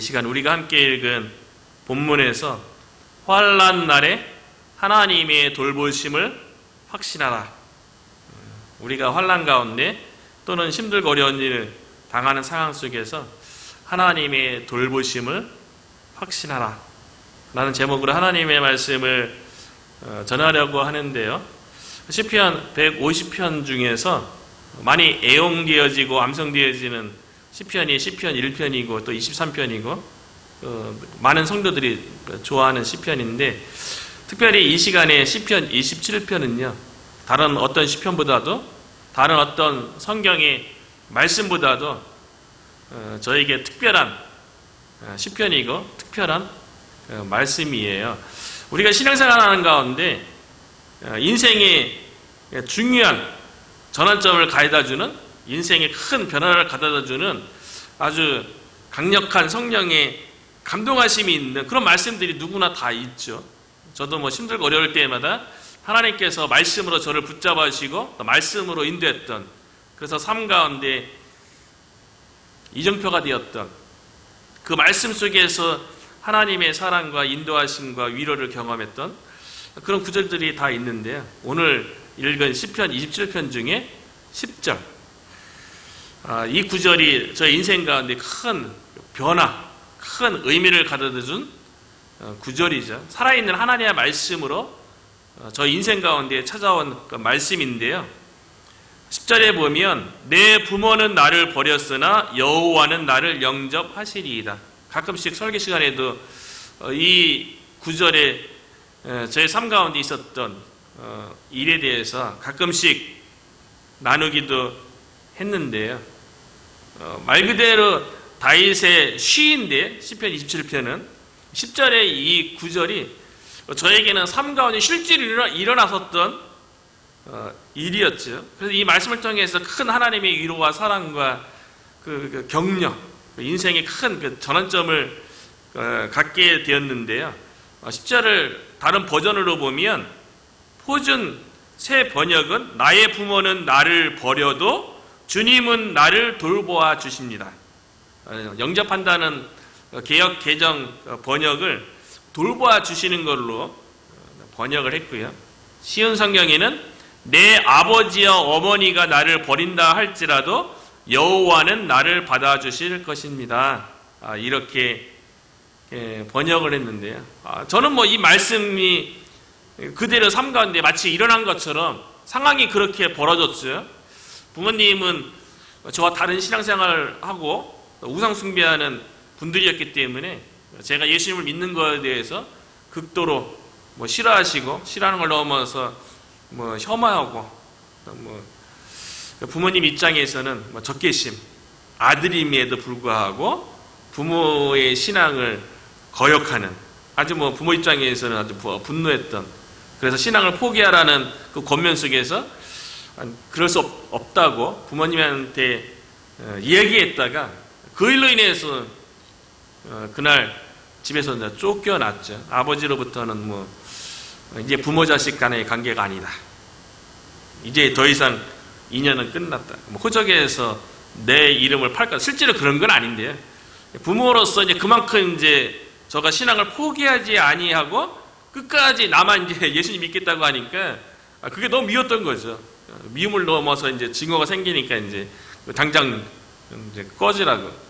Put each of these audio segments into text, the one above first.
시간 우리가 함께 읽은 본문에서 환난 날에 하나님의 돌보심을 확신하라. 우리가 환난 가운데 또는 힘들고 어려운 일을 당하는 상황 속에서 하나님의 돌보심을 확신하라 라는 제목으로 하나님의 말씀을 전하려고 하는데요. 시편 150편 중에서 많이 애용되어지고 암송되어지는 시편이 시편 1편이고 또 23편이고 많은 성도들이 좋아하는 시편인데, 특별히 이 시간에 시편 27편은요 다른 어떤 시편보다도, 다른 어떤 성경의 말씀보다도 저에게 특별한 시편이고 특별한 말씀이에요. 우리가 신앙생활하는 가운데 인생의 중요한 전환점을 가져다주는, 인생의 큰 변화를 가져다주는 아주 강력한 성령의 감동하심이 있는 그런 말씀들이 누구나 다 있죠. 저도 힘들고 어려울 때마다 하나님께서 말씀으로 저를 붙잡아 주시고 또 말씀으로 인도했던, 그래서 삶 가운데 이정표가 되었던 그 말씀 속에서 하나님의 사랑과 인도하심과 위로를 경험했던 그런 구절들이 다 있는데요. 오늘 읽은 시편 27편 중에 10절, 이 구절이 저의 인생 가운데 큰 변화, 큰 의미를 가져다 준 구절이죠. 살아있는 하나님의 말씀으로 저희 인생 가운데 찾아온 그 말씀인데요. 10절에 보면 내 부모는 나를 버렸으나 여호와는 나를 영접하시리이다. 가끔씩 설교 시간에도 이 구절에 저의 삶 가운데 있었던 일에 대해서 가끔씩 나누기도 했는데요. 말 그대로 다윗의 시인데 시편 27편은 10절의 이 구절이 저에게는 삶 가운데 실제로 일어났었던 일이었죠. 그래서 이 말씀을 통해서 큰 하나님의 위로와 사랑과 그 격려, 인생의 큰 전환점을 갖게 되었는데요. 10절을 다른 버전으로 보면 표준 새 번역은 나의 부모는 나를 버려도 주님은 나를 돌보아 주십니다. 영접한다는 개역 개정 번역을 돌보아 주시는 걸로 번역을 했고요. 쉬운 성경에는 내 아버지와 어머니가 나를 버린다 할지라도 여호와는 나를 받아주실 것입니다. 이렇게 번역을 했는데요. 저는 이 말씀이 그대로 삶 가운데 마치 일어난 것처럼 상황이 그렇게 벌어졌어요. 부모님은 저와 다른 신앙생활을 하고 우상 숭배하는 분들이었기 때문에 제가 예수님을 믿는 것에 대해서 극도로 싫어하시고, 싫어하는 걸 넘어서 혐오하고, 부모님 입장에서는 적개심, 아들임에도 불구하고 부모의 신앙을 거역하는, 아주 부모 입장에서는 아주 분노했던, 그래서 신앙을 포기하라는 그 권면 속에서 그럴 수 없다고 부모님한테 이야기했다가 그 일로 인해서 그날 집에서 쫓겨났죠. 아버지로부터는 이제 부모 자식 간의 관계가 아니다, 이제 더 이상 인연은 끝났다, 호적에서 내 이름을 팔까, 실제로 그런 건 아닌데요. 부모로서 이제 그만큼 이제 저가 신앙을 포기하지 아니하고 끝까지 나만 이제 예수님 믿겠다고 하니까 그게 너무 미웠던 거죠. 미움을 넘어서 이제 증오가 생기니까 이제 당장 이제 꺼지라고,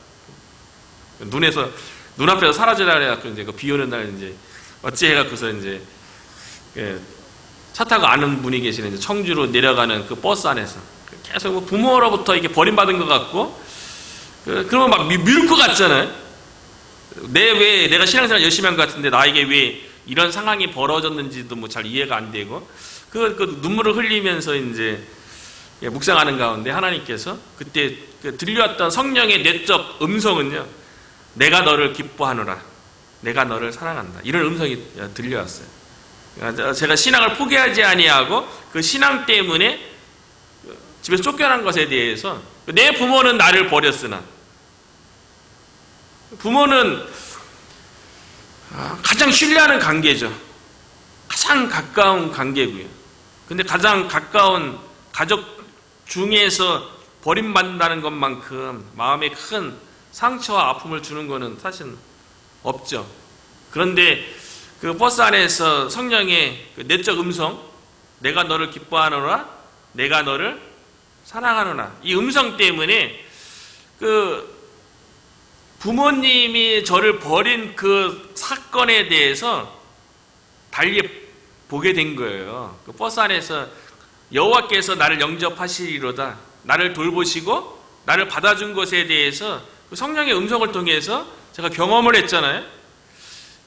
눈앞에서 사라지라 그래갖고 이제 비 오는 날 이제 어찌 해갖고서 이제 차 타고 아는 분이 계시는 이제 청주로 내려가는 그 버스 안에서 계속 부모로부터 이게 버림받은 것 같고, 그러면 막 미울 것 같잖아요. 왜 내가 신앙생활 열심히 한 것 같은데 나에게 왜 이런 상황이 벌어졌는지도 잘 이해가 안 되고, 그 눈물을 흘리면서 이제 묵상하는 가운데 하나님께서 그때 들려왔던 성령의 내적 음성은요, 내가 너를 기뻐하노라, 내가 너를 사랑한다, 이런 음성이 들려왔어요. 제가 신앙을 포기하지 아니하고 그 신앙 때문에 집에서 쫓겨난 것에 대해서, 내 부모는 나를 버렸으나, 부모는 가장 신뢰하는 관계죠. 가장 가까운 관계고요. 근데 가장 가까운 가족 중에서 버림받는다는 것만큼 마음에 큰 상처와 아픔을 주는 거는 사실 없죠. 그런데 그 버스 안에서 성령의 그 내적 음성, 내가 너를 기뻐하노라, 내가 너를 사랑하노라, 이 음성 때문에 그 부모님이 저를 버린 그 사건에 대해서 달리 보게 된 거예요. 그 버스 안에서 여호와께서 나를 영접하시리로다, 나를 돌보시고 나를 받아준 것에 대해서 그 성령의 음성을 통해서 제가 경험을 했잖아요.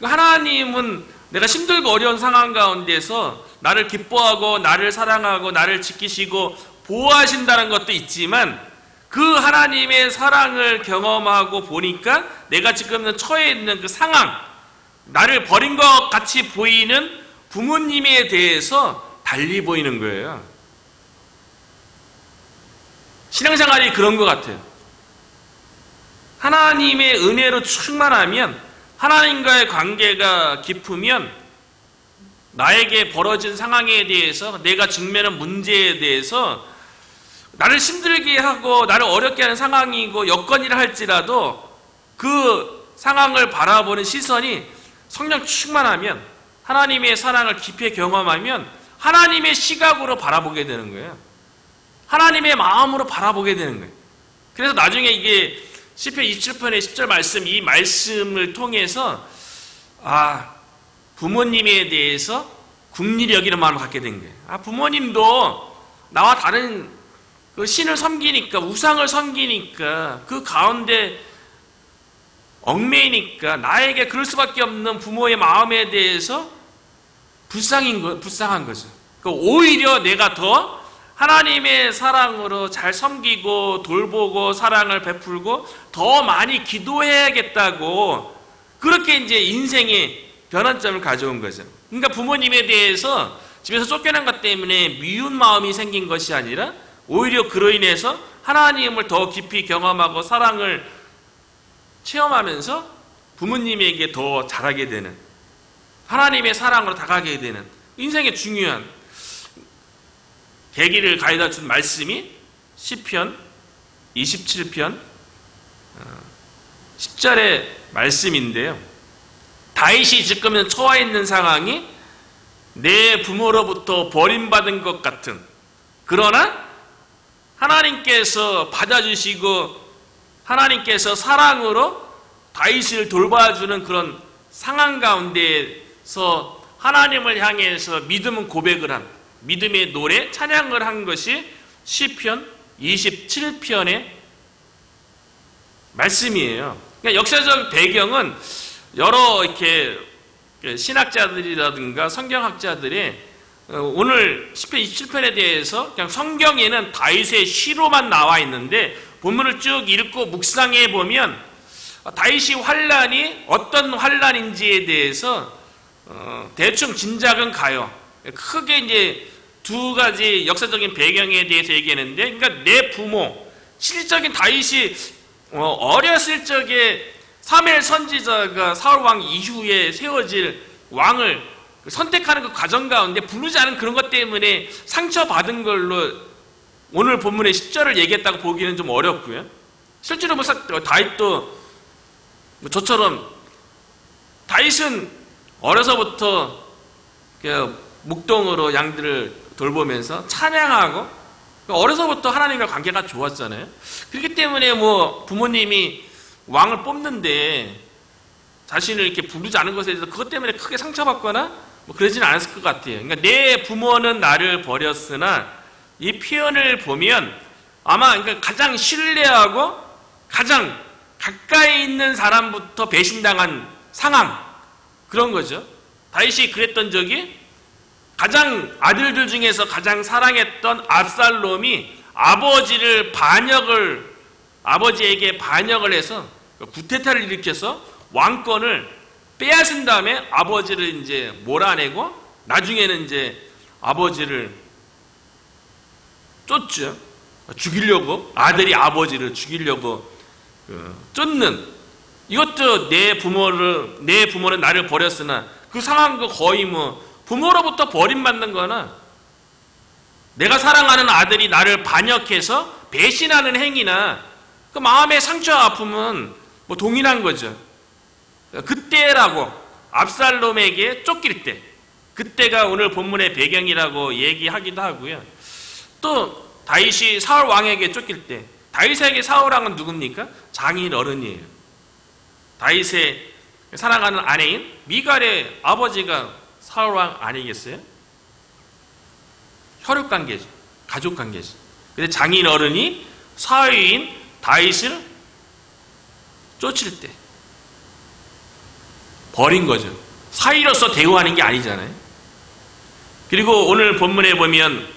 하나님은 내가 힘들고 어려운 상황 가운데서 나를 기뻐하고 나를 사랑하고 나를 지키시고 보호하신다는 것도 있지만, 그 하나님의 사랑을 경험하고 보니까 내가 지금 처해 있는 그 상황, 나를 버린 것 같이 보이는 부모님에 대해서 달리 보이는 거예요. 신앙생활이 그런 것 같아요. 하나님의 은혜로 충만하면, 하나님과의 관계가 깊으면 나에게 벌어진 상황에 대해서, 내가 직면한 문제에 대해서 나를 힘들게 하고 나를 어렵게 하는 상황이고 여건이라 할지라도 그 상황을 바라보는 시선이 성령 충만하면, 하나님의 사랑을 깊이 경험하면 하나님의 시각으로 바라보게 되는 거예요. 하나님의 마음으로 바라보게 되는 거예요. 그래서 나중에 이게 시편 27편의 10절 말씀, 이 말씀을 통해서 부모님에 대해서 긍휼히 여기는 마음을 갖게 된 거예요. 부모님도 나와 다른 그 신을 섬기니까, 우상을 섬기니까, 그 가운데 얽매이니까 나에게 그럴 수밖에 없는 부모의 마음에 대해서 불쌍한 거죠. 오히려 내가 더 하나님의 사랑으로 잘 섬기고 돌보고 사랑을 베풀고 더 많이 기도해야겠다고, 그렇게 이제 인생의 변환점을 가져온 거죠. 그러니까 부모님에 대해서 집에서 쫓겨난 것 때문에 미운 마음이 생긴 것이 아니라, 오히려 그로 인해서 하나님을 더 깊이 경험하고 사랑을 체험하면서 부모님에게 더 잘하게 되는, 하나님의 사랑으로 다가가게 되는 인생의 중요한 계기를 가져다 준 말씀이 시편 27편 10절의 말씀인데요. 다윗이 지금 처해 있는 상황이 내 부모로부터 버림받은 것 같은, 그러나 하나님께서 받아주시고 하나님께서 사랑으로 다윗을 돌봐주는 그런 상황 가운데서 하나님을 향해서 믿음은 고백을 한, 믿음의 노래, 찬양을 한 것이 시편 27편의 말씀이에요. 그러니까 역사적 배경은 여러 이렇게 신학자들이라든가 성경학자들의 오늘 시편 27편에 대해서 그냥 성경에는 다윗의 시로만 나와 있는데, 본문을 쭉 읽고 묵상해 보면 다윗이 환란이 어떤 환란인지에 대해서 대충 짐작은 가요. 크게 이제 두 가지 역사적인 배경에 대해서 얘기하는데, 그러니까 내 부모, 실질적인 다윗이 어렸을 적에 사무엘 선지자가 사울 왕 이후에 세워질 왕을 선택하는 그 과정 가운데 부르지 않은 그런 것 때문에 상처받은 걸로 오늘 본문의 10절을 얘기했다고 보기는 좀 어렵고요. 실제로 다윗도 저처럼, 다윗은 어려서부터 묵동으로 양들을 돌보면서 찬양하고 어려서부터 하나님과 관계가 좋았잖아요. 그렇기 때문에 부모님이 왕을 뽑는데 자신을 이렇게 부르지 않은 것에 대해서 그것 때문에 크게 상처받거나 그러지는 않았을 것 같아요. 그러니까 내 부모는 나를 버렸으나, 이 표현을 보면 아마 그러니까 가장 신뢰하고 가장 가까이 있는 사람부터 배신당한 상황, 그런 거죠. 다윗이 그랬던 적이, 가장 아들들 중에서 가장 사랑했던 압살롬이 아버지에게 반역을 해서 구테타를 일으켜서 왕권을 빼앗은 다음에 아버지를 이제 몰아내고, 나중에는 이제 아버지를 쫓죠. 죽이려고, 아들이 아버지를 죽이려고 쫓는, 이것도 내 부모는 나를 버렸으나, 그 상황도 거의 부모로부터 버림받는 거나, 내가 사랑하는 아들이 나를 반역해서 배신하는 행위나, 그 마음의 상처와 아픔은 뭐 동일한 거죠. 그때라고 압살롬에게 쫓길 때, 그때가 오늘 본문의 배경이라고 얘기하기도 하고요. 또 다윗이 사울 왕에게 쫓길 때, 다윗에게 사울 왕은 누굽니까? 장인 어른이에요. 다윗의 사랑하는 아내인 미갈의 아버지가 사울 왕 아니겠어요? 혈육 관계죠. 가족 관계죠. 근데 장인 어른이 사위인 다윗을 쫓을 때 버린 거죠. 사위로서 대우하는 게 아니잖아요. 그리고 오늘 본문에 보면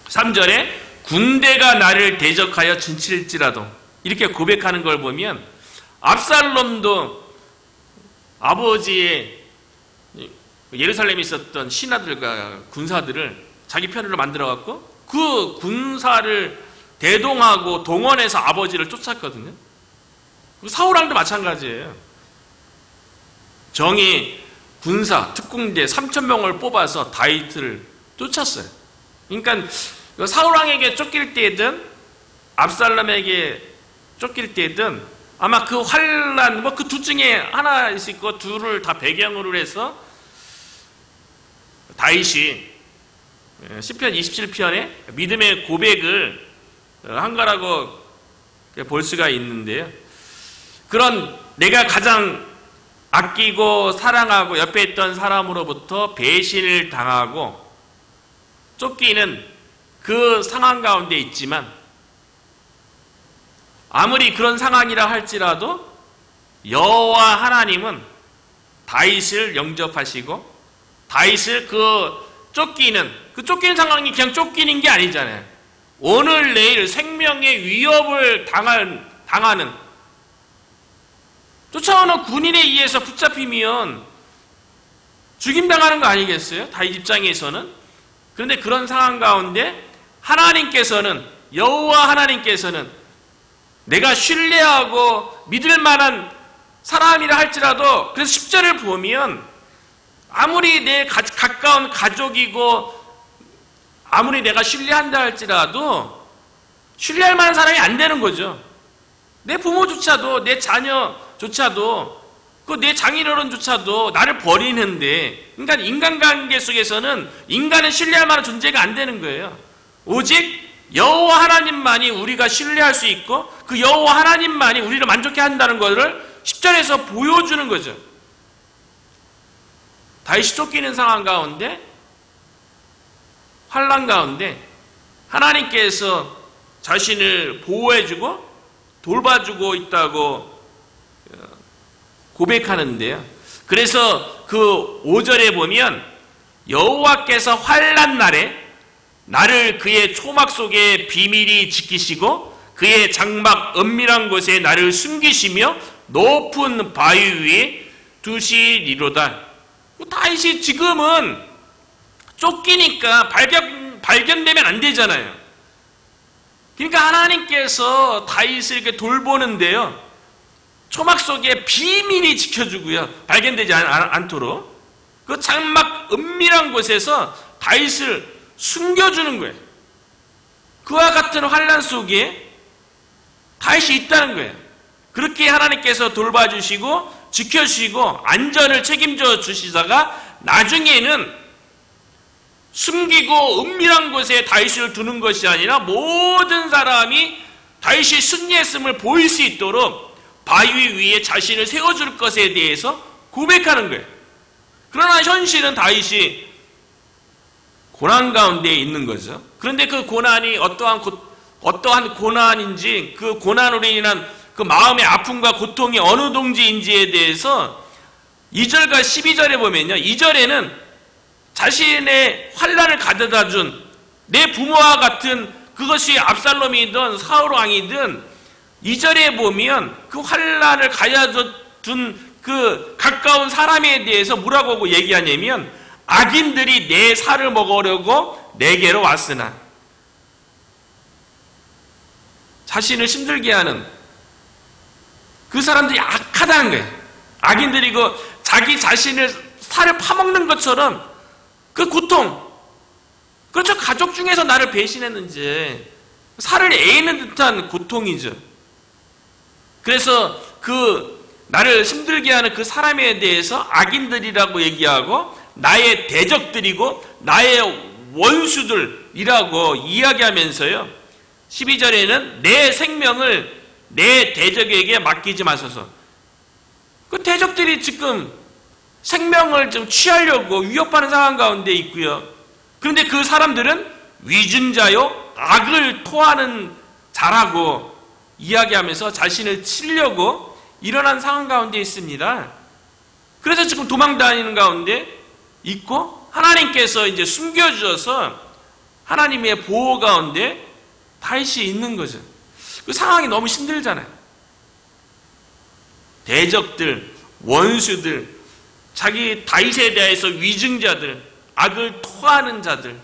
3절에 군대가 나를 대적하여 진칠지라도 이렇게 고백하는 걸 보면 압살롬도 아버지의 예루살렘에 있었던 신하들과 군사들을 자기 편으로 만들어갖고 그 군사를 대동하고 동원해서 아버지를 쫓았거든요. 사울왕도 마찬가지예요. 정의 군사 특공대 3,000명을 뽑아서 다윗을 쫓았어요. 그러니까 사울왕에게 쫓길 때든 압살롬에게 쫓길 때든 아마 그 환란 뭐 그 둘 중에 하나일 수 있고 둘을 다 배경으로 해서 다윗이 시편 27편에 믿음의 고백을 한 거라고 볼 수가 있는데요. 그런 내가 가장 아끼고 사랑하고 옆에 있던 사람으로부터 배신을 당하고 쫓기는 그 상황 가운데 있지만 아무리 그런 상황이라 할지라도 여호와 하나님은 다윗을 영접하시고 다윗을 그 쫓기는 상황이 그냥 쫓기는 게 아니잖아요. 오늘 내일 생명의 위협을 당하는 쫓아오는 군인에 의해서 붙잡히면 죽임당하는 거 아니겠어요? 다윗 입장에서는. 그런데 그런 상황 가운데 하나님께서는 여호와 하나님께서는 내가 신뢰하고 믿을 만한 사람이라 할지라도 그래서 10절을 보면 아무리 내 가까운 가족이고 아무리 내가 신뢰한다 할지라도 신뢰할 만한 사람이 안 되는 거죠. 내 부모조차도 내 자녀조차도 그 내 장인어른조차도 나를 버리는데 그러니까 인간관계 속에서는 인간은 신뢰할 만한 존재가 안 되는 거예요. 오직 여호와 하나님만이 우리가 신뢰할 수 있고 그 여호와 하나님만이 우리를 만족해 한다는 것을 10절에서 보여주는 거죠. 다윗이 쫓기는 상황 가운데 환난 가운데 하나님께서 자신을 보호해주고 돌봐주고 있다고 고백하는데요. 그래서 그 5절에 보면 여호와께서 환난 날에 나를 그의 초막 속에 비밀히 지키시고 그의 장막 은밀한 곳에 나를 숨기시며 높은 바위 위에 두시리로다. 다윗이 지금은 쫓기니까 발견되면 안 되잖아요. 그러니까 하나님께서 다윗을 이렇게 돌보는데요. 초막 속에 비밀히 지켜주고요. 발견되지 않도록 그 장막 은밀한 곳에서 다윗을 숨겨주는 거예요. 그와 같은 환난 속에 다윗이 있다는 거예요. 그렇게 하나님께서 돌봐주시고 지켜주시고 안전을 책임져 주시다가 나중에는 숨기고 은밀한 곳에 다윗을 두는 것이 아니라 모든 사람이 다윗이 승리했음을 보일 수 있도록 바위 위에 자신을 세워줄 것에 대해서 고백하는 거예요. 그러나 현실은 다윗이 고난 가운데 있는 거죠. 그런데 그 고난이 어떠한 고난인지 그 고난으로 인한 그 마음의 아픔과 고통이 어느 동지인지에 대해서 2절과 12절에 보면요. 2절에는 자신의 환난을 가져다 준 내 부모와 같은 그것이 압살롬이든 사울왕이든 2절에 보면 그 환난을 가져준 그 가까운 사람에 대해서 뭐라고 얘기하냐면 악인들이 내 살을 먹으려고 내게로 왔으나 자신을 힘들게 하는 그 사람들이 악하다는 거예요. 악인들이 그 자기 자신을 살을 파먹는 것처럼 그 고통, 그렇죠. 가족 중에서 나를 배신했는지 살을 에이는 듯한 고통이죠. 그래서 그 나를 힘들게 하는 그 사람에 대해서 악인들이라고 얘기하고 나의 대적들이고 나의 원수들이라고 이야기하면서요, 12절에는 내 생명을 내 대적에게 맡기지 마소서. 그 대적들이 지금 생명을 좀 취하려고 위협하는 상황 가운데 있고요. 그런데 그 사람들은 위증자요, 악을 토하는 자라고 이야기하면서 자신을 치려고 일어난 상황 가운데 있습니다. 그래서 지금 도망 다니는 가운데 있고, 하나님께서 이제 숨겨주셔서 하나님의 보호 가운데 다윗이 있는 거죠. 그 상황이 너무 힘들잖아요. 대적들, 원수들, 자기 다윗에 대해서 위증자들, 악을 토하는 자들.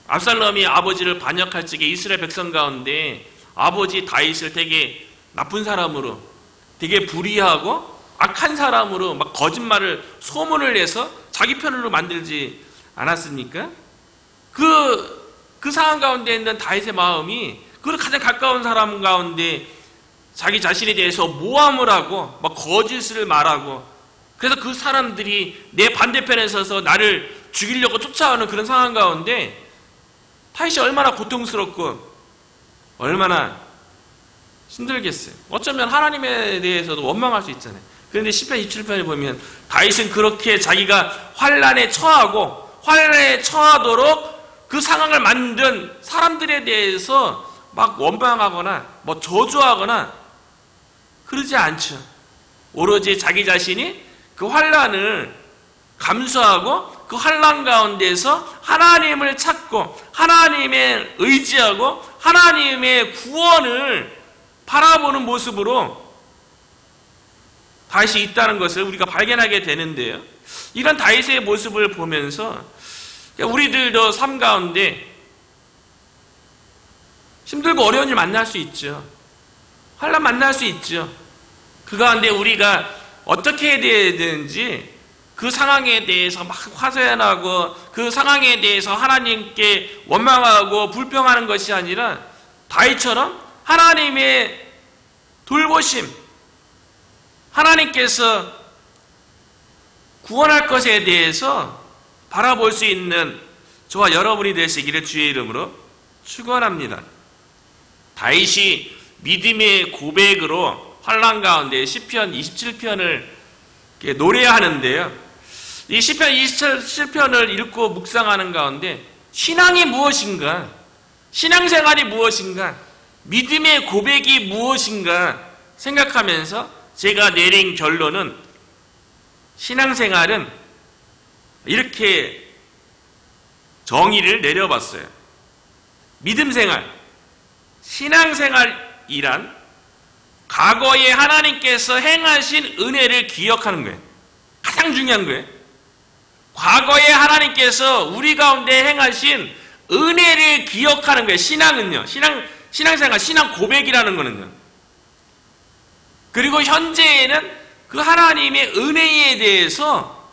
압살롬이 아버지를 반역할 적에 이스라엘 백성 가운데 아버지 다윗을 되게 나쁜 사람으로, 되게 불의하고 악한 사람으로 막 거짓말을, 소문을 내서 자기 편으로 만들지 않았습니까? 그 상황 가운데 있는 다윗의 마음이 그 가장 가까운 사람 가운데 자기 자신에 대해서 모함을 하고 막 거짓을 말하고, 그래서 그 사람들이 내 반대편에 서서 나를 죽이려고 쫓아오는 그런 상황 가운데 다윗이 얼마나 고통스럽고 얼마나 힘들겠어요. 어쩌면 하나님에 대해서도 원망할 수 있잖아요. 그런데 시편 27편에 보면 다윗은 그렇게 자기가 환난에 처하고 환난에 처하도록 그 상황을 만든 사람들에 대해서 막 원망하거나 뭐 저주하거나 그러지 않죠. 오로지 자기 자신이 그 환난을 감수하고 그 환난 가운데서 하나님을 찾고 하나님의 의지하고 하나님의 구원을 바라보는 모습으로 다윗이 있다는 것을 우리가 발견하게 되는데요. 이런 다윗의 모습을 보면서 우리들도 삶 가운데 힘들고 어려운 일 만날 수 있죠. 환난 만날 수 있죠. 그 가운데 우리가 어떻게 해야 되는지 그 상황에 대해서 막 화해하고 그 상황에 대해서 하나님께 원망하고 불평하는 것이 아니라 다윗처럼 하나님의 돌보심, 하나님께서 구원할 것에 대해서 바라볼 수 있는 저와 여러분이 되시기를 주의 이름으로 축원합니다. 다윗이 믿음의 고백으로 환난 가운데 시편 27편을 노래하는데요. 이 시편 27편을 읽고 묵상하는 가운데 신앙이 무엇인가, 신앙생활이 무엇인가, 믿음의 고백이 무엇인가 생각하면서 제가 내린 결론은 신앙생활은 이렇게 정의를 내려봤어요. 믿음생활, 신앙생활이란 과거에 하나님께서 행하신 은혜를 기억하는 거예요. 가장 중요한 거예요. 과거에 하나님께서 우리 가운데 행하신 은혜를 기억하는 거예요. 신앙은요. 신앙생활, 신앙 고백이라는 거는요. 그리고 현재에는 그 하나님의 은혜에 대해서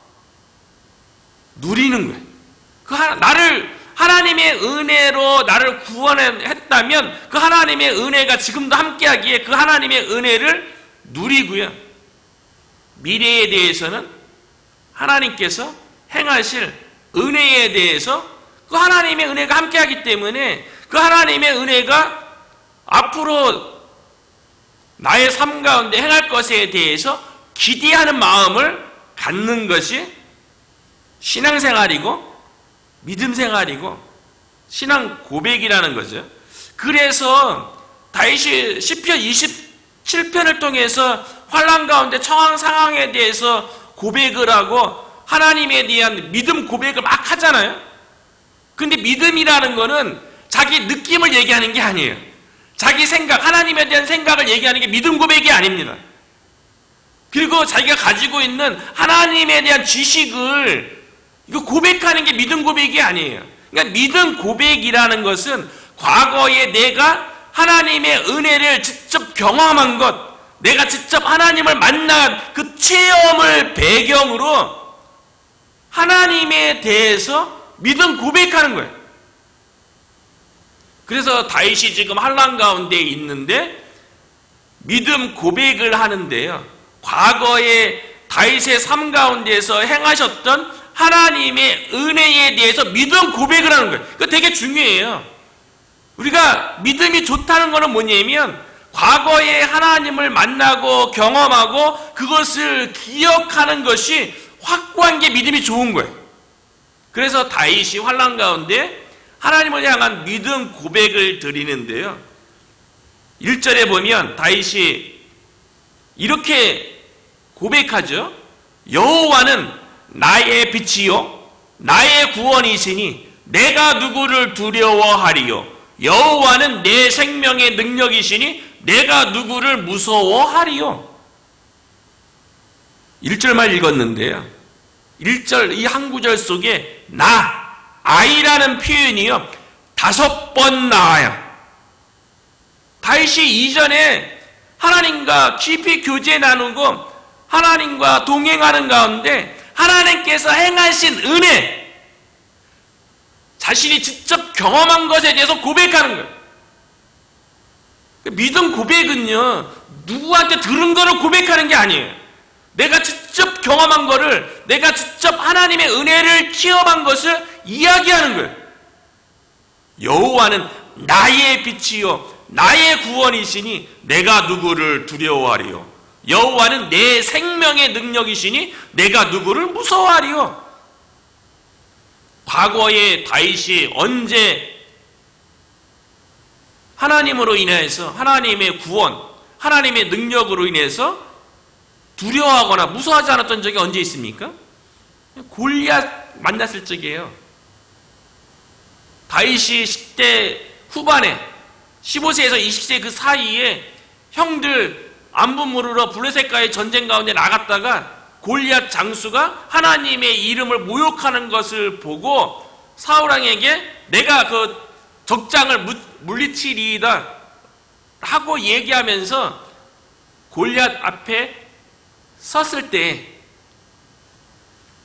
누리는 거예요. 나를 하나님의 은혜로 나를 구원했다면 그 하나님의 은혜가 지금도 함께하기에 그 하나님의 은혜를 누리고요. 미래에 대해서는 하나님께서 행하실 은혜에 대해서 그 하나님의 은혜가 함께하기 때문에 그 하나님의 은혜가 앞으로 나의 삶 가운데 행할 것에 대해서 기대하는 마음을 갖는 것이 신앙생활이고 믿음생활이고 신앙 고백이라는 거죠. 그래서 다윗이 시편 27편을 통해서 환난 가운데 처한 상황에 대해서 고백을 하고 하나님에 대한 믿음 고백을 막 하잖아요. 근데 믿음이라는 거는 자기 느낌을 얘기하는 게 아니에요. 자기 생각, 하나님에 대한 생각을 얘기하는 게 믿음 고백이 아닙니다. 그리고 자기가 가지고 있는 하나님에 대한 지식을 이거 고백하는 게 믿음 고백이 아니에요. 그러니까 믿음 고백이라는 것은 과거에 내가 하나님의 은혜를 직접 경험한 것, 내가 직접 하나님을 만난 그 체험을 배경으로 하나님에 대해서 믿음 고백하는 거예요. 그래서 다윗이 지금 환난 가운데 있는데 믿음 고백을 하는데요. 과거에 다윗의 삶 가운데서 행하셨던 하나님의 은혜에 대해서 믿음 고백을 하는 거예요. 그거 되게 중요해요. 우리가 믿음이 좋다는 것은 뭐냐면 과거에 하나님을 만나고 경험하고 그것을 기억하는 것이 확고한 게 믿음이 좋은 거예요. 그래서 다윗이 환난 가운데 하나님을 향한 믿음 고백을 드리는데요. 1절에 보면 다윗이 이렇게 고백하죠. 여호와는 나의 빛이요 나의 구원이시니 내가 누구를 두려워하리요. 여호와는 내 생명의 능력이시니 내가 누구를 무서워하리요. 1절만 읽었는데요. 1절 이 한 구절 속에 아이라는 표현이요 5번 나와요. 다윗이 이전에 하나님과 깊이 교제 나누고 하나님과 동행하는 가운데 하나님께서 행하신 은혜, 자신이 직접 경험한 것에 대해서 고백하는 거예요. 믿음 고백은요 누구한테 들은 거를 고백하는 게 아니에요. 내가 직접 경험한 거를, 내가 직접 하나님의 은혜를 체험한 것을 이야기하는 거예요. 여호와는 나의 빛이요 나의 구원이시니 내가 누구를 두려워하리요. 여호와는 내 생명의 능력이시니 내가 누구를 무서워하리요. 과거에 다윗이 언제 하나님으로 인해서 하나님의 구원, 하나님의 능력으로 인해서 두려워하거나 무서워하지 않았던 적이 언제 있습니까? 골리앗 만났을 적이에요. 다윗이 10대 후반에 15세에서 20세 그 사이에 형들 안부 물으러 블레셋과의 전쟁 가운데 나갔다가 골리앗 장수가 하나님의 이름을 모욕하는 것을 보고 사울왕에게 내가 그 적장을 물리치리이다 하고 얘기하면서 골리앗 앞에 섰을 때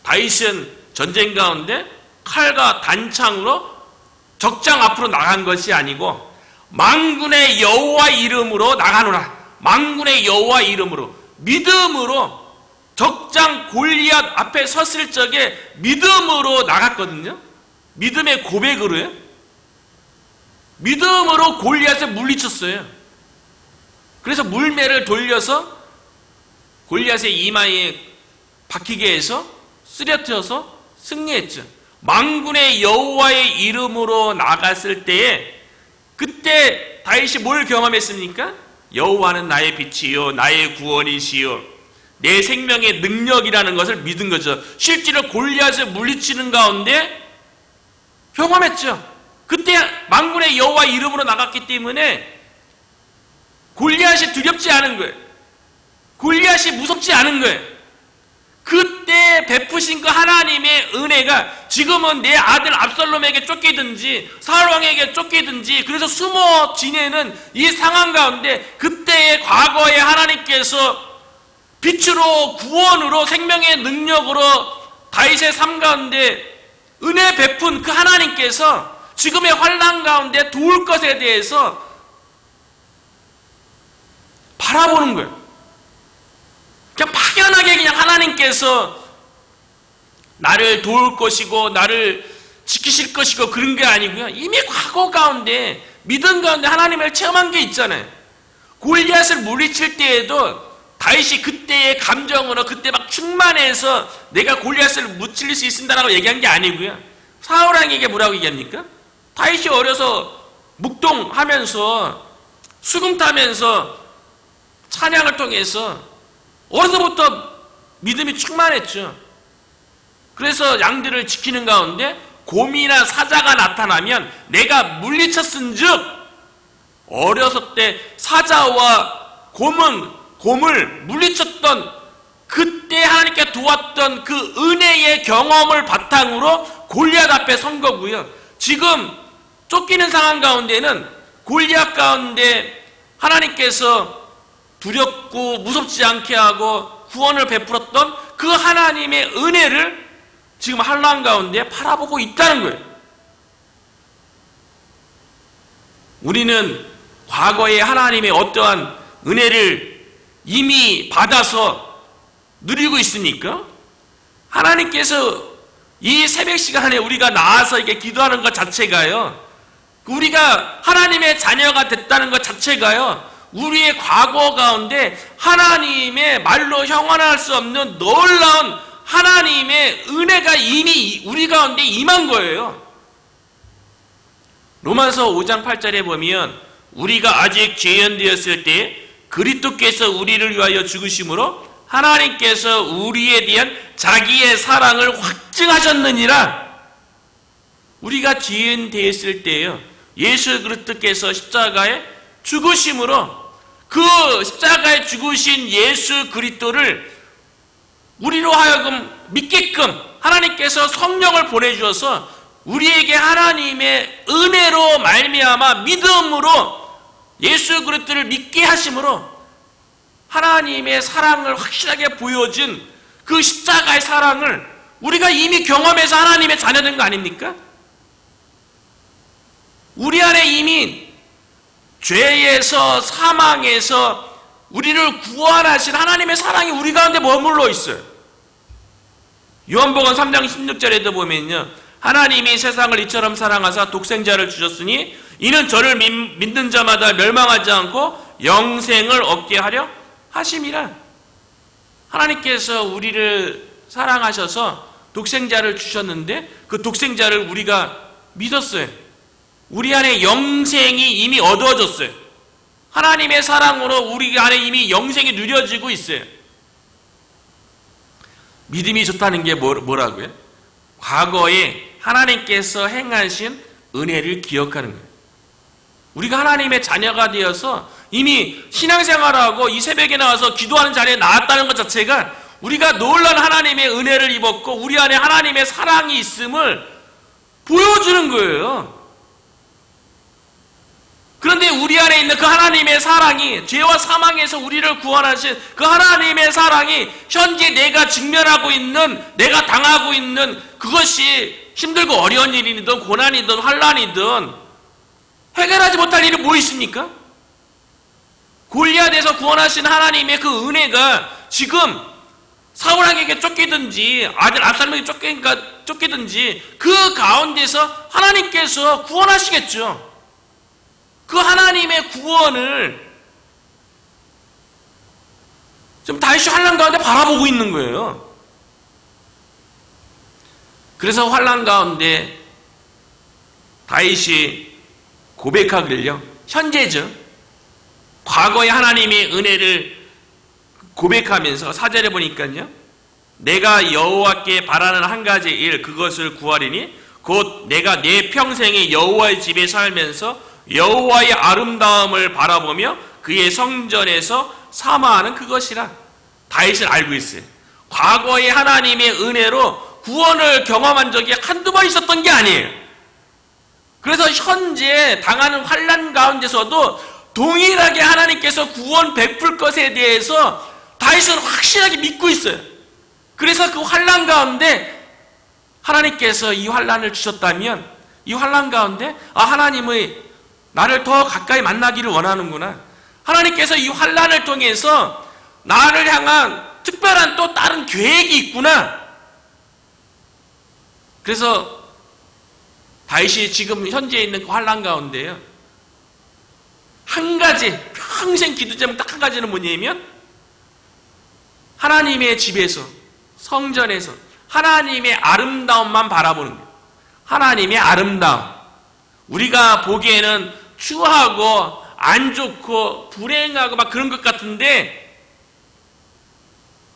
다윗은 전쟁 가운데 칼과 단창으로 적장 앞으로 나간 것이 아니고 만군의 여호와 이름으로 나가노라. 만군의 여호와 이름으로, 믿음으로 적장 골리앗 앞에 섰을 적에 믿음으로 나갔거든요. 믿음의 고백으로요. 믿음으로 골리앗을 물리쳤어요. 그래서 물매를 돌려서 골리앗의 이마에 박히게 해서 쓰러뜨려서 승리했죠. 만군의 여호와의 이름으로 나갔을 때에 그때 다윗이 뭘 경험했습니까? 여호와는 나의 빛이요 나의 구원이시요 내 생명의 능력이라는 것을 믿은 거죠. 실제로 골리앗을 물리치는 가운데 경험했죠. 그때 만군의 여호와 이름으로 나갔기 때문에 골리앗이 두렵지 않은 거예요. 골리앗이 무섭지 않은 거예요. 그때 베푸신 그 하나님의 은혜가 지금은 내 아들 압살롬에게 쫓기든지 사울왕에게 쫓기든지 그래서 숨어 지내는 이 상황 가운데 그때의 과거에 하나님께서 빛으로 구원으로 생명의 능력으로 다윗의 삶 가운데 은혜 베푼 그 하나님께서 지금의 환난 가운데 도울 것에 대해서 바라보는 거예요. 그냥 막연하게 그냥 하나님께서 나를 도울 것이고 나를 지키실 것이고 그런 게 아니고요. 이미 과거 가운데 믿음 가운데 하나님을 체험한 게 있잖아요. 골리앗을 물리칠 때에도 다윗이 그때의 감정으로 그때 막 충만해서 내가 골리앗을 무찔릴 수 있습니다라고 얘기한 게 아니고요. 사울왕에게 뭐라고 얘기합니까? 다윗이 어려서 묵동하면서 수금 타면서 찬양을 통해서 어려서부터 믿음이 충만했죠. 그래서 양들을 지키는 가운데 곰이나 사자가 나타나면 내가 물리쳤은즉 어렸을 때 사자와 곰을 물리쳤던 그때 하나님께 도왔던 그 은혜의 경험을 바탕으로 골리앗 앞에 선 거고요. 지금 쫓기는 상황 가운데는 골리앗 가운데 하나님께서 두렵고 무섭지 않게 하고 구원을 베풀었던 그 하나님의 은혜를 지금 환난 가운데 바라보고 있다는 거예요. 우리는 과거에 하나님의 어떠한 은혜를 이미 받아서 누리고 있습니까? 하나님께서 이 새벽 시간에 우리가 나와서 이렇게 기도하는 것 자체가요, 우리가 하나님의 자녀가 됐다는 것 자체가요, 우리의 과거 가운데 하나님의 말로 형언할 수 없는 놀라운 하나님의 은혜가 이미 우리 가운데 임한 거예요. 로마서 5장 8절에 보면 우리가 아직 죄인되었을 때 그리스도께서 우리를 위하여 죽으심으로 하나님께서 우리에 대한 자기의 사랑을 확증하셨느니라. 우리가 죄인 되었을 때요, 예수 그리스도께서 십자가에 죽으심으로 그 십자가에 죽으신 예수 그리스도를 우리로 하여금 믿게끔 하나님께서 성령을 보내주셔서 우리에게 하나님의 은혜로 말미암아 믿음으로 예수 그리스도를 믿게 하심으로 하나님의 사랑을 확실하게 보여준 그 십자가의 사랑을 우리가 이미 경험해서 하나님의 자녀된 거 아닙니까? 우리 안에 이미 죄에서 사망에서 우리를 구원하신 하나님의 사랑이 우리 가운데 머물러 있어요. 요한복음 3장 16절에도 보면요, 하나님이 세상을 이처럼 사랑하사 독생자를 주셨으니 이는 저를 믿는 자마다 멸망하지 않고 영생을 얻게 하려 하심이라. 하나님께서 우리를 사랑하셔서 독생자를 주셨는데 그 독생자를 우리가 믿었어요. 우리 안에 영생이 이미 얻어졌어요. 하나님의 사랑으로 우리 안에 이미 영생이 누려지고 있어요. 믿음이 좋다는 게 뭐라고요? 과거에 하나님께서 행하신 은혜를 기억하는 거예요. 우리가 하나님의 자녀가 되어서 이미 신앙생활하고 이 새벽에 나와서 기도하는 자리에 나왔다는 것 자체가 우리가 놀라운 하나님의 은혜를 입었고 우리 안에 하나님의 사랑이 있음을 보여주는 거예요. 그런데 우리 안에 있는 그 하나님의 사랑이, 죄와 사망에서 우리를 구원하신 그 하나님의 사랑이 현재 내가 직면하고 있는, 내가 당하고 있는 그것이 힘들고 어려운 일이든 고난이든 환난이든 해결하지 못할 일이 뭐 있습니까? 골리앗에서 구원하신 하나님의 그 은혜가 지금 사울에게 쫓기든지 아들 압살롬에게 쫓기든지 그 가운데서 하나님께서 구원하시겠죠. 그 하나님의 구원을 지금 다윗이 환난 가운데 바라보고 있는 거예요. 그래서 환난 가운데 다윗이 고백하기를요, 현재죠, 과거의 하나님의 은혜를 고백하면서 4절에 보니까요, 내가 여호와께 바라는 한 가지 일 그것을 구하리니 곧 내가 내 평생에 여호와의 집에 살면서 여호와의 아름다움을 바라보며 그의 성전에서 사모하는 그것이라. 다윗은 알고 있어요. 과거의 하나님의 은혜로 구원을 경험한 적이 한두 번 있었던 게 아니에요. 그래서 현재 당하는 환난 가운데서도 동일하게 하나님께서 구원 베풀 것에 대해서 다윗은 확실하게 믿고 있어요. 그래서 그 환난 가운데 하나님께서 이 환난을 주셨다면 이 환난 가운데 하나님의 나를 더 가까이 만나기를 원하는구나. 하나님께서 이 환난을 통해서 나를 향한 특별한 또 다른 계획이 있구나. 그래서 다윗이 지금 현재 있는 그 환난 가운데요, 한 가지, 평생 기도 제목 딱 한 가지는 뭐냐면 하나님의 집에서, 성전에서 하나님의 아름다움만 바라보는 거예요. 하나님의 아름다움. 우리가 보기에는 추하고 안 좋고 불행하고 막 그런 것 같은데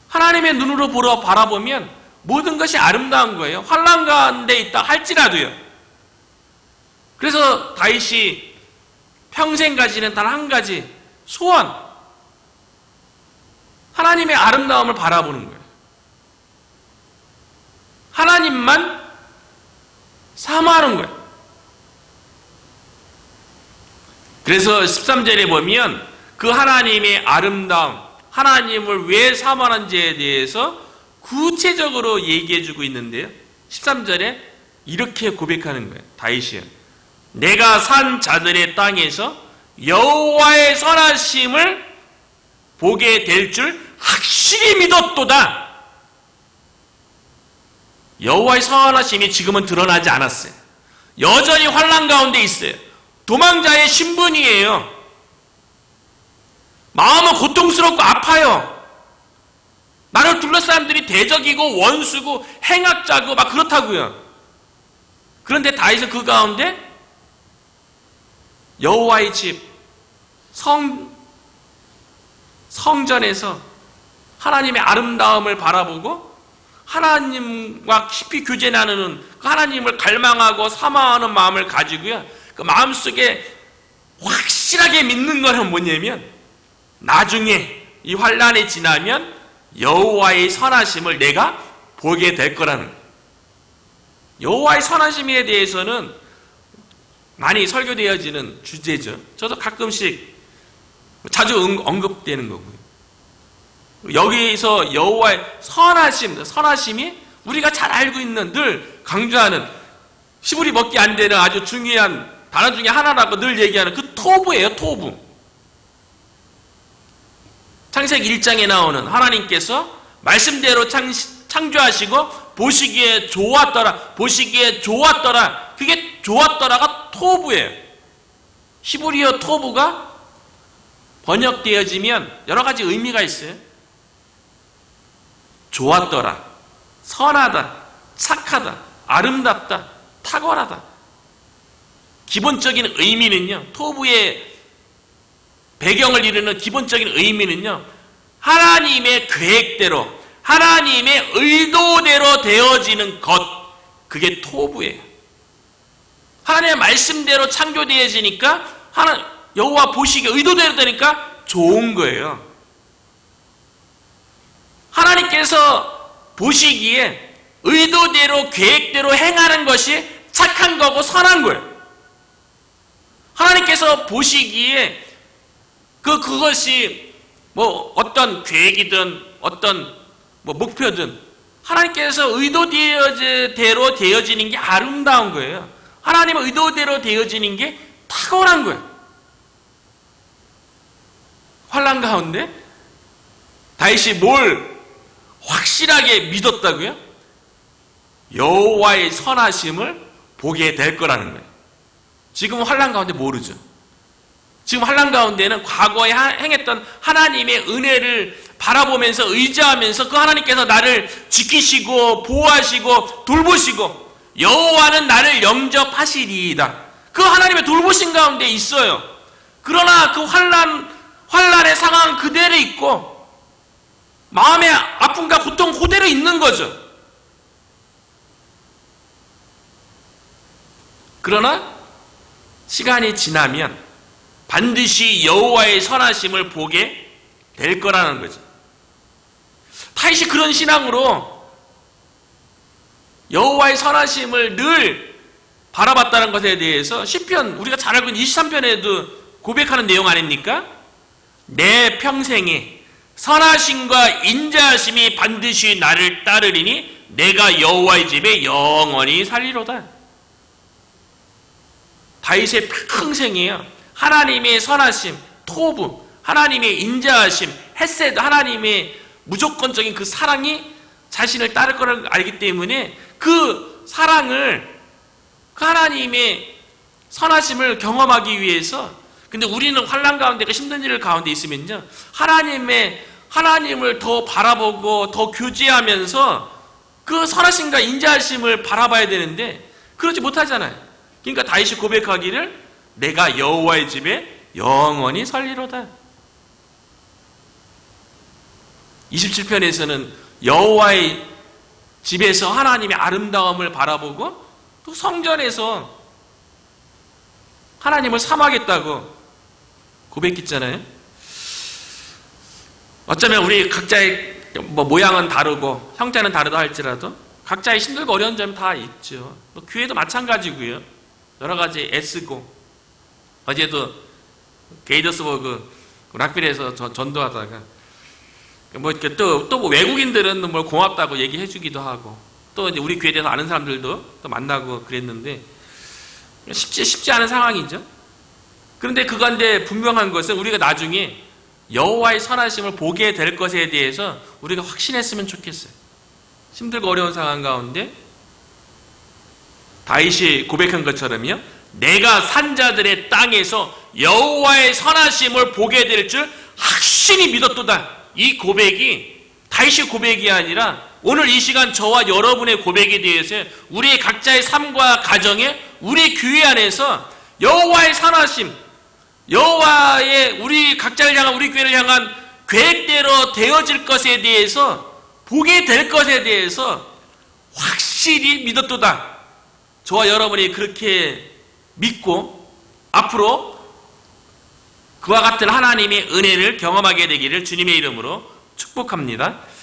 하나님의 눈으로 바라보면 모든 것이 아름다운 거예요. 환난 가운데 있다 할지라도요. 그래서 다윗이 평생 가지는 단 한 가지 소원, 하나님의 아름다움을 바라보는 거예요. 하나님만 사모하는 거예요. 그래서 13절에 보면 그 하나님의 아름다움, 하나님을 왜 사모하는지에 대해서 구체적으로 얘기해주고 있는데요, 13절에 이렇게 고백하는 거예요. 다윗이요, 내가 산 자들의 땅에서 여호와의 선하심을 보게 될 줄 확실히 믿었도다. 여호와의 선하심이 지금은 드러나지 않았어요. 여전히 환난 가운데 있어요. 도망자의 신분이에요. 마음은 고통스럽고 아파요. 나를 둘러싼 사람들이 대적이고 원수고 행악자고 막 그렇다고요. 그런데 다윗은 그 가운데 여호와의 집 성전에서 하나님의 아름다움을 바라보고 하나님과 깊이 교제 나누는 그 하나님을 갈망하고 사모하는 마음을 가지고요. 그 마음속에 확실하게 믿는 것은 뭐냐면 나중에 이 환난이 지나면 여호와의 선하심을 내가 보게 될 거라는 거예요. 여호와의 선하심에 대해서는 많이 설교되어지는 주제죠. 저도 가끔씩 자주 언급되는 거고요. 여기서 여호와의 선하심이 우리가 잘 알고 있는, 늘 강조하는, 시부리 먹기 안 되는 아주 중요한 단어 중에 하나라고 늘 얘기하는 그 토부예요. 토부. 창세기 1장에 나오는 하나님께서 말씀대로 창조하시고 보시기에 좋았더라. 그게 좋았더라가 토부예요. 히브리어 토부가 번역되어지면 여러 가지 의미가 있어요. 좋았더라, 선하다, 착하다, 아름답다, 탁월하다. 기본적인 의미는요, 토부의 배경을 이루는 기본적인 의미는요, 하나님의 계획대로, 하나님의 의도대로 되어지는 것, 그게 토부예요. 하나님의 말씀대로 창조되어지니까 여호와 보시기에 의도대로 되니까 좋은 거예요. 하나님께서 보시기에 의도대로 계획대로 행하는 것이 착한 거고 선한 거예요. 하나님께서 보시기에 그것이 뭐 어떤 계획이든 어떤 뭐 목표든 하나님께서 의도대로 되어지는 게 아름다운 거예요. 하나님의 의도대로 되어지는 게 탁월한 거예요. 환난 가운데 다윗이 뭘 확실하게 믿었다고요? 여호와의 선하심을 보게 될 거라는 거예요. 지금은 환난 가운데 모르죠. 지금 환난 가운데는 과거에 행했던 하나님의 은혜를 바라보면서 의지하면서 그 하나님께서 나를 지키시고 보호하시고 돌보시고 여호와는 나를 영접하시리이다. 그 하나님의 돌보신 가운데 있어요. 그러나 그 환난의 상황 그대로 있고 마음의 아픔과 고통 그대로 있는 거죠. 그러나 시간이 지나면 반드시 여호와의 선하심을 보게 될 거라는 거죠. 다윗이 그런 신앙으로 여호와의 선하심을 늘 바라봤다는 것에 대해서 시편, 우리가 잘 알고 있는 23편에도 고백하는 내용 아닙니까? 내 평생에 선하심과 인자하심이 반드시 나를 따르리니 내가 여호와의 집에 영원히 살리로다. 다윗의 평생이에요. 하나님의 선하심, 토부, 하나님의 인자하심, 헤세드, 하나님의 무조건적인 그 사랑이 자신을 따를 거를 알기 때문에 그 사랑을, 그 하나님의 선하심을 경험하기 위해서, 근데 우리는 환난 가운데 힘든 일 가운데 있으면요, 하나님을 더 바라보고 더 교제하면서 그 선하심과 인자하심을 바라봐야 되는데 그러지 못하잖아요. 그러니까 다윗이 고백하기를 내가 여호와의 집에 영원히 살리로다. 27편에서는 여호와의 집에서 하나님의 아름다움을 바라보고 또 성전에서 하나님을 사모하겠다고 고백했잖아요. 어쩌면 우리 각자의 모양은 다르고 형태는 다르다 할지라도 각자의 힘들고 어려운 점이 다 있죠. 교회도 마찬가지고요. 여러 가지 애쓰고, 어제도 게이더스버그 락빌에서 전도하다가 뭐 이렇게 또 외국인들은 뭘 고맙다고 얘기해 주기도 하고, 또 이제 우리 교회에 대해서 아는 사람들도 또 만나고 그랬는데 쉽지 않은 상황이죠. 그런데 그건데 분명한 것은 우리가 나중에 여호와의 선하심을 보게 될 것에 대해서 우리가 확신했으면 좋겠어요. 힘들고 어려운 상황 가운데 다윗이 고백한 것처럼요, 내가 산자들의 땅에서 여호와의 선하심을 보게 될 줄 확신히 믿었도다. 이 고백이 다윗의 고백이 아니라 오늘 이 시간 저와 여러분의 고백에 대해서 우리의 각자의 삶과 가정에, 우리 교회 안에서 여호와의 선하심, 여호와의 우리 각자를 향한, 우리 교회를 향한 계획대로 되어질 것에 대해서, 보게 될 것에 대해서 확실히 믿었도다. 저와 여러분이 그렇게 믿고 앞으로 그와 같은 하나님의 은혜를 경험하게 되기를 주님의 이름으로 축복합니다.